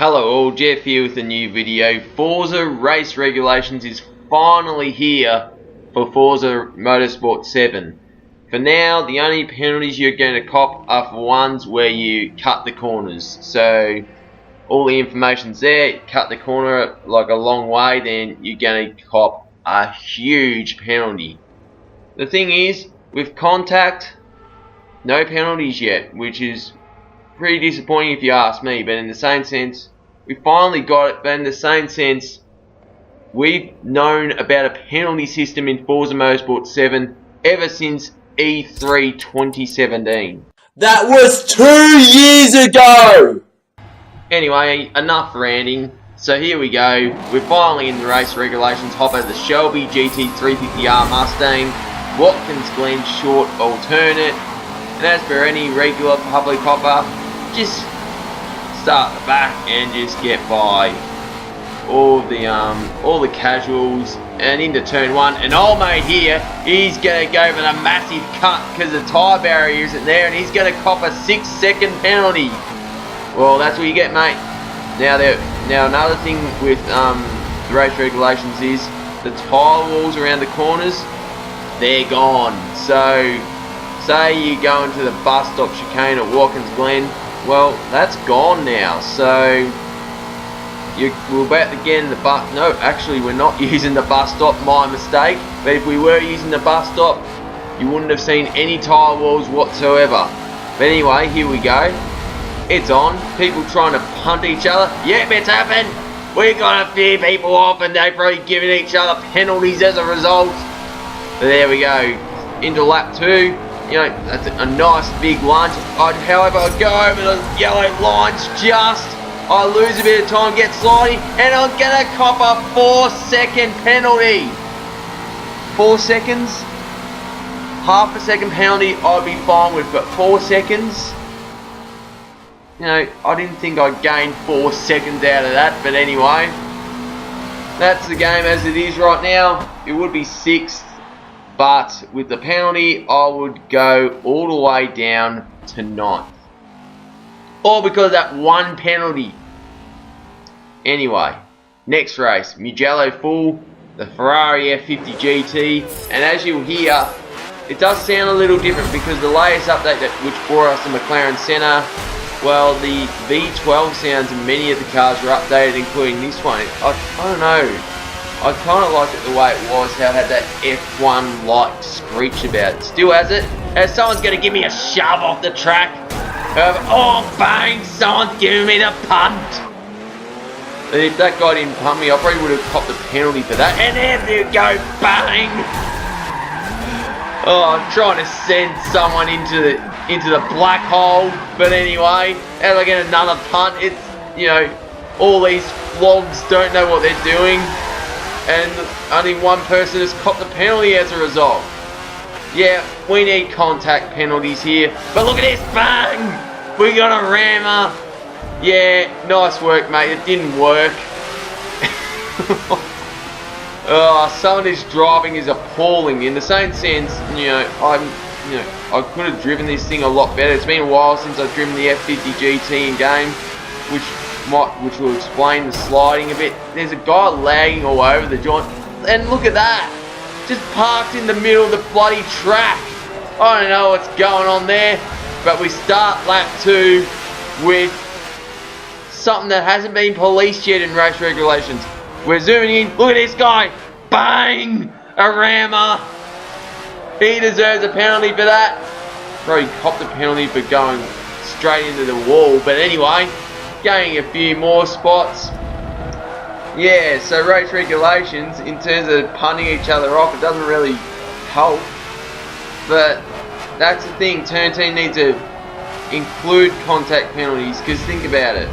Hello all, Jeff here with a new video. Forza Race Regulations is finally here for Forza Motorsport 7. For now, the only penalties you're going to cop are for ones where you cut the corners. So, all the information's there. Cut the corner like a long way, then you're going to cop a huge penalty. The thing is, with contact, no penalties yet, which is pretty disappointing if you ask me, but in the same sense, we finally got it, but in the same sense, we've known about a penalty system in Forza Motorsport 7 ever since E3 2017. That was 2 years ago! Anyway, enough ranting. So here we go. We're finally in the race regulations. Hop over the Shelby GT350R Mustang, Watkins Glen short alternate, and as for any regular public hopper, just start the back and just get by all the casuals and into turn one. And old mate here, he's gonna go for the massive cut because the tyre barrier isn't there, and he's gonna cop a 6-second penalty. Well, that's what you get, mate. Now another thing with the race regulations is the tyre walls around the corners, they're gone. So say you go into the bus stop chicane at Watkins Glen, well, that's gone now. So we're about to get in the bus. No, actually, we're not using the bus stop. My mistake. But if we were using the bus stop, you wouldn't have seen any tyre walls whatsoever. But anyway, here we go. It's on. People trying to punt each other. Yep, it's happened. We got a few people off, and they've probably given each other penalties as a result. But there we go. Into lap 2. You know, that's a nice big lunge. However, I go over the yellow lines just. I lose a bit of time, get sliding, and I'm gonna cop a 4-second penalty. 4 seconds? Half a second penalty I'd be fine with, but 4 seconds? You know, I didn't think I'd gain 4 seconds out of that, but anyway. That's the game as it is right now. It would be 6th. But with the penalty, I would go all the way down to 9th. All because of that one penalty. Anyway, next race, Mugello Full, the Ferrari F50 GT. And as you'll hear, it does sound a little different because the latest update which brought us the McLaren Senna, well, the V12 sounds in many of the cars were updated, including this one. I don't know. I kind of liked it the way it was, how it had that F1-like screech about it. Still has it. As someone's going to give me a shove off the track. Oh, bang! Someone's giving me the punt. And if that guy didn't punt me, I probably would have copped the penalty for that. And there you go, bang! Oh, I'm trying to send someone into the black hole. But anyway, as I get another punt, it's, you know, all these flogs don't know what they're doing. And only one person has copped the penalty as a result. Yeah, we need contact penalties here. But look at this, bang! We got a rammer. Yeah, nice work, mate. It didn't work. Oh, some of this driving is appalling. In the same sense, I could have driven this thing a lot better. It's been a while since I've driven the F50 GT in game, which will explain the sliding a bit. There's a guy lagging all over the joint, and look at that, just parked in the middle of the bloody track. I don't know what's going on there, but we start lap 2 with something that hasn't been policed yet in race regulations. We're zooming in, look at this guy, bang, a rammer. He deserves a penalty for that. Probably copped a penalty for going straight into the wall, but anyway, gaining a few more spots. Yeah, so race regulations, in terms of punting each other off, it doesn't really help. But that's the thing, turn team needs to include contact penalties, because think about it.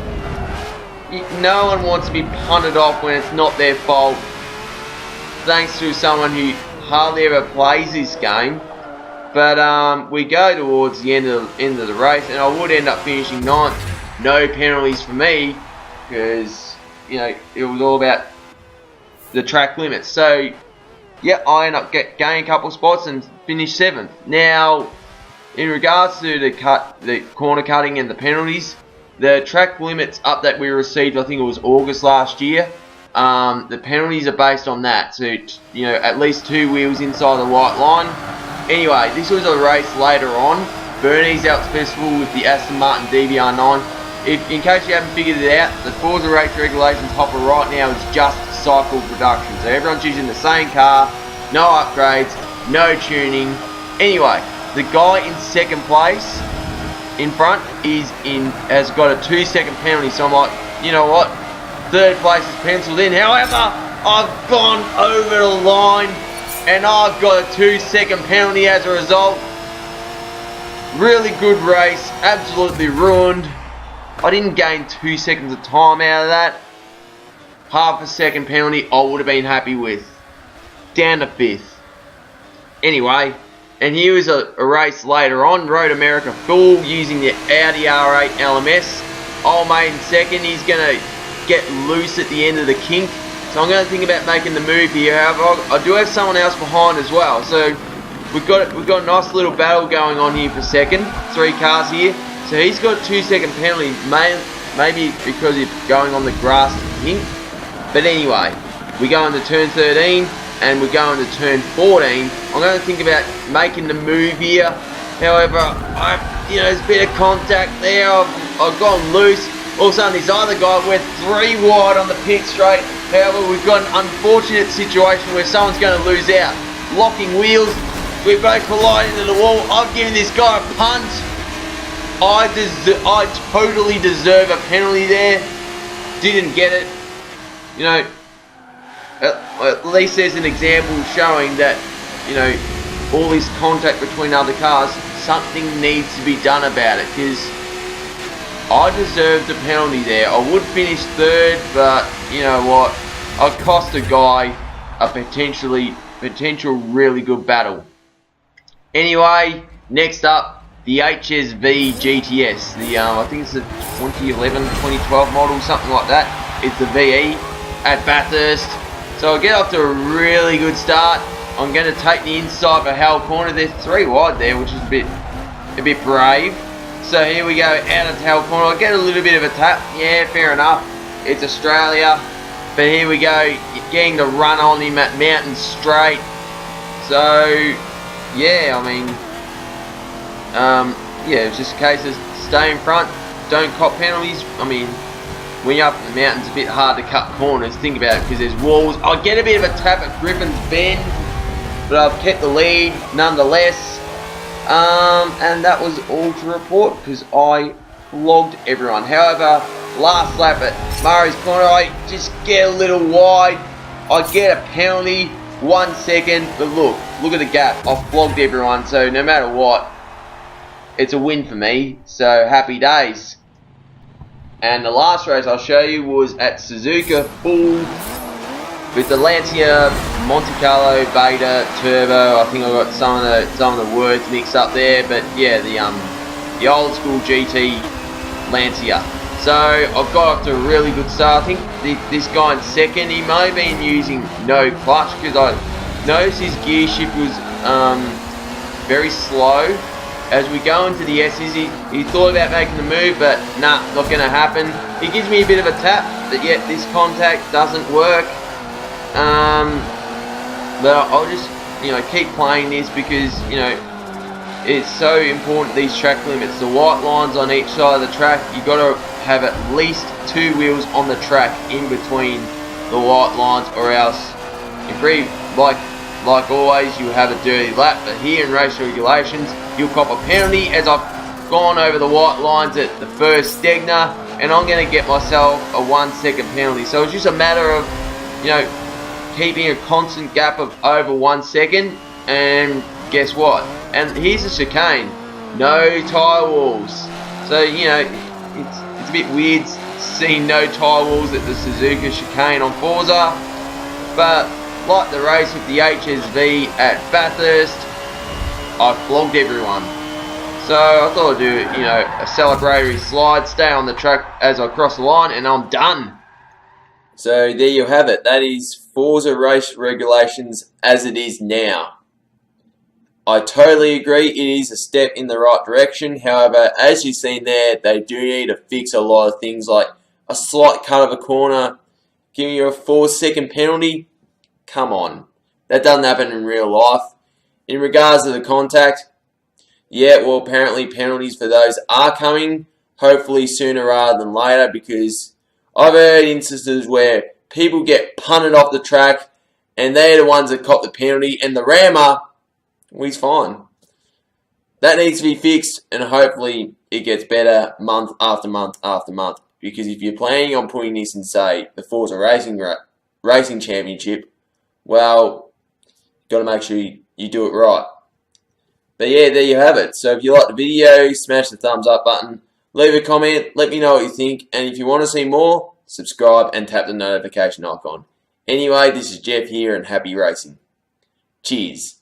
No one wants to be punted off when it's not their fault, thanks to someone who hardly ever plays this game. But we go towards the end of the race, and I would end up finishing 9th. No penalties for me, because, you know, it was all about the track limits. So, yeah, I end up gaining a couple spots and finish 7th. Now, in regards to the corner cutting and the penalties, the track limits update we received, I think it was August last year. The penalties are based on that, so you know, at least 2 wheels inside the white line. Anyway, this was a race later on, Bernese Alps Festival with the Aston Martin DBR9. In case you haven't figured it out, the Forza Race Regulations hopper right now is just cycle production, so everyone's using the same car, no upgrades, no tuning. Anyway, the guy in second place in front has got a 2-second penalty, so I'm like, you know what, third place is penciled in. However, I've gone over the line and I've got a 2-second penalty as a result. Really good race, absolutely ruined. I didn't gain 2 seconds of time out of that. Half a second penalty I would have been happy with. Down to 5th. Anyway, and here was a race later on, Road America Full, using the Audi R8 LMS. Old mate in second, he's going to get loose at the end of the kink. So I'm going to think about making the move here. However, I do have someone else behind as well. So we've got a nice little battle going on here for second. 3 cars here. So he's got a 2-second penalty, maybe because he's going on the grass kink. But anyway, we go into turn 13 and we go into turn 14. I'm going to think about making the move here. However, there's a bit of contact there. I've gone loose. All of a sudden, this other guy went 3 wide on the pit straight. However, we've got an unfortunate situation where someone's going to lose out. Locking wheels. We both collide into the wall. I've given this guy a punt. I totally deserve a penalty there. Didn't get it. You know, at least there's an example showing that, you know, all this contact between other cars, something needs to be done about it, because I deserved a penalty there. I would finish 3rd, but you know what, I cost a guy a potential really good battle. Anyway, next up, the HSV GTS, I think it's the 2011, 2012 model, something like that. It's the VE at Bathurst. So I get off to a really good start. I'm going to take the inside for Hell Corner. There's 3 wide there, which is a bit brave. So here we go, out of Hell Corner. I get a little bit of a tap. Yeah, fair enough. It's Australia. But here we go, getting the run on him at Mountain Straight. So, yeah, I mean, it's just a case of stay in front, don't cop penalties. I mean, when you're up in the mountains, it's a bit hard to cut corners. Think about it, because there's walls. I get a bit of a tap at Griffin's Bend, but I've kept the lead nonetheless. And that was all to report, because I flogged everyone. However, last lap at Murray's Corner, I just get a little wide. I get a penalty, 1 second, but look at the gap. I flogged everyone, so no matter what, it's a win for me. So happy days. And the last race I'll show you was at Suzuka Full with the Lancia Monte Carlo Beta Turbo. I think I got some of the words mixed up there, but yeah, the old school GT Lancia. So I've got off to a really good start. I think this guy in second, he may have been using no clutch, because I noticed his gear shift was very slow. As we go into the S's, he thought about making the move, but nah, not going to happen. He gives me a bit of a tap, but yet this contact doesn't work. But I'll just, keep playing this, because, it's so important, these track limits. The white lines on each side of the track, you got to have at least 2 wheels on the track in between the white lines, or else, like always, you have a dirty lap. But here in race regulations, you'll cop a penalty, as I've gone over the white lines at the first Stegner, and I'm going to get myself a 1 second penalty. So it's just a matter of, keeping a constant gap of over 1 second, and guess what? And here's a chicane, no tyre walls. So, it's a bit weird seeing no tyre walls at the Suzuka chicane on Forza, but like the race with the HSV at Bathurst, I flogged everyone. So I thought I'd do, a celebratory slide, stay on the track as I cross the line, and I'm done. So there you have it. That is Forza Race Regulations as it is now. I totally agree, it is a step in the right direction. However, as you've seen there, they do need to fix a lot of things like a slight cut of a corner, giving you a 4-second penalty. Come on. That doesn't happen in real life. In regards to the contact, yeah, well, apparently penalties for those are coming, hopefully sooner rather than later, because I've heard instances where people get punted off the track and they're the ones that cop the penalty, and the rammer, well, he's fine. That needs to be fixed, and hopefully it gets better month after month after month. Because if you're planning on putting this in, say, the Forza Racing Championship, well, you've got to make sure you do it right. But yeah, there you have it. So if you like the video, smash the thumbs up button, leave a comment, let me know what you think, and if you want to see more, subscribe and tap the notification icon. Anyway, this is Jeff here, and happy racing. Cheers.